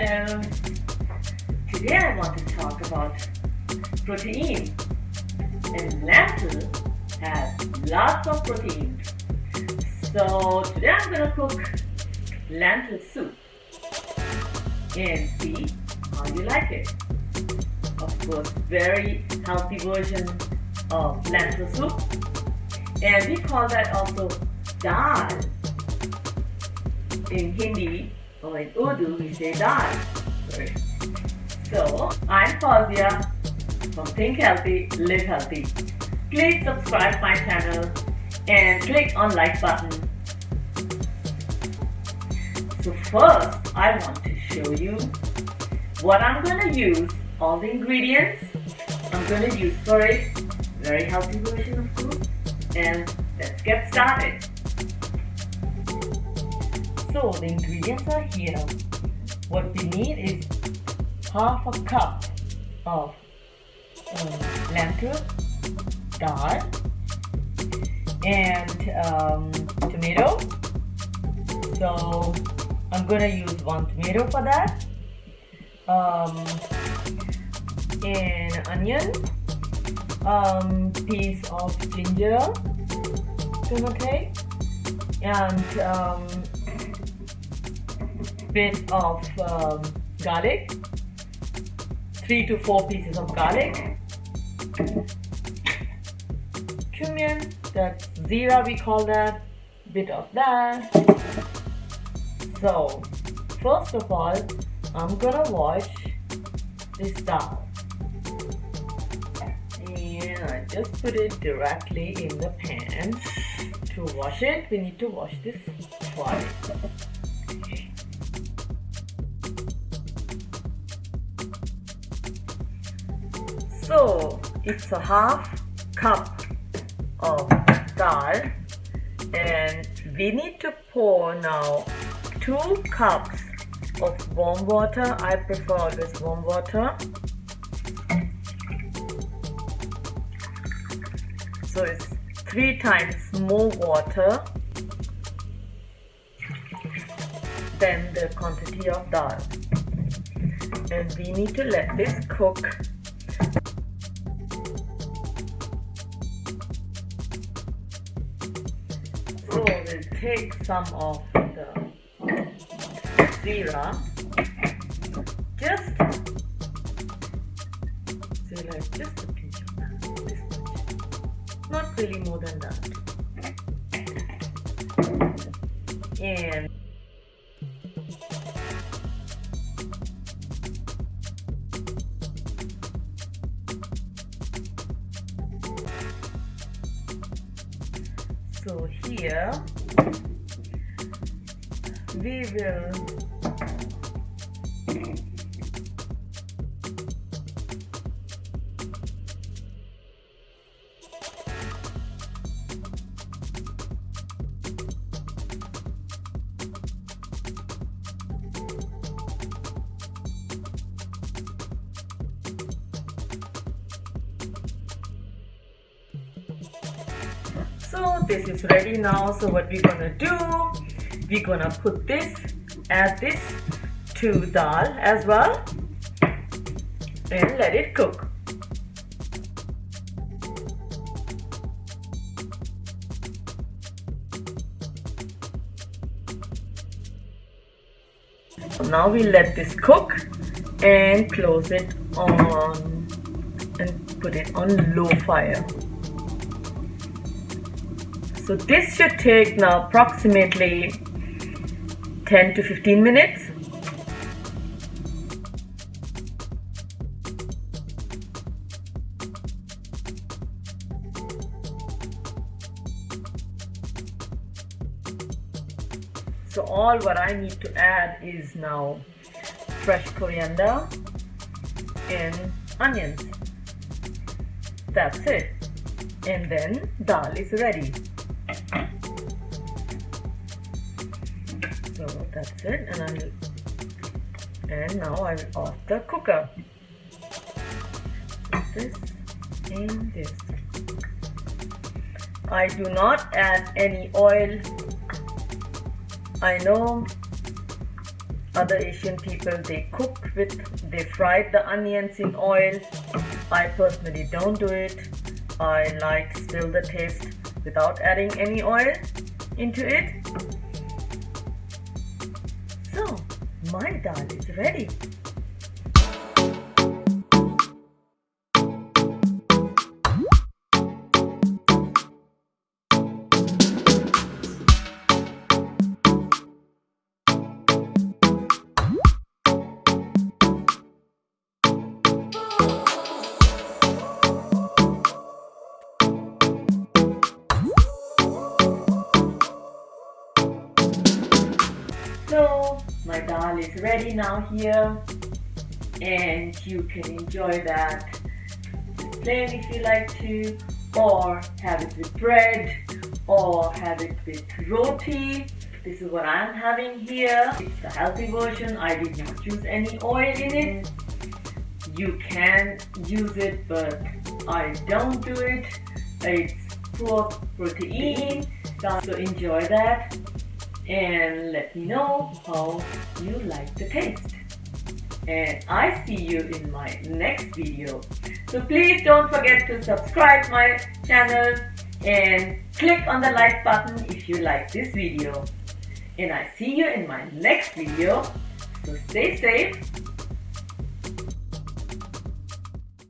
channel. Today I want to talk about protein, and lentil has lots of protein. So today I'm going to cook lentil soup and see how you like it. Of course, very healthy version of lentil soup, and we call that also dal. In Hindi or in Urdu we say dal. So I'm Fauzia from Think Healthy, Live Healthy. Please subscribe my channel and click on like button. So first I want to show you what I'm going to use, all the ingredients I'm going to use for it. Very healthy version of food, and let's get started. So the ingredients are here. What we need is half a cup of lentil dal and tomato. So I'm gonna use one tomato for that. An onion, piece of ginger, okay, and bit of garlic, 3 to 4 pieces of garlic, cumin, that's zira we call that, bit of that. So first of all, I'm gonna wash this dal, and I just put it directly in the pan. To wash it, we need to wash this twice. So it's a half cup of dal, and we need to pour now 2 cups of warm water. I prefer always warm water. So it's 3 times more water than the quantity of dal, and we need to let this cook. So we'll take some of the zira, just a pinch of that, this much, not really more than that. And so here we will So this is ready now. So what we're gonna do, we're gonna put this, add this to dal as well, and let it cook. Now we let this cook and close it on and put it on low fire. So this should take now approximately 10 to 15 minutes. So all what I need to add is now fresh coriander and onions. That's it. And then dal is ready. So that's it, and now I will off the cooker. This and this. I do not add any oil. I know other Asian people, they fried the onions in oil. I personally don't do it. I like still the taste without adding any oil into it. So my dal is ready. So my dal is ready now here, and you can enjoy that plain if you like to, or have it with bread, or have it with roti. This is what I'm having here. It's the healthy version. I did not use any oil in it. You can use it, but I don't do it. It's poor protein, so enjoy that. And let me know how you like the taste. And I see you in my next video. So please don't forget to subscribe my channel and click on the like button if you like this video. And I see you in my next video. So stay safe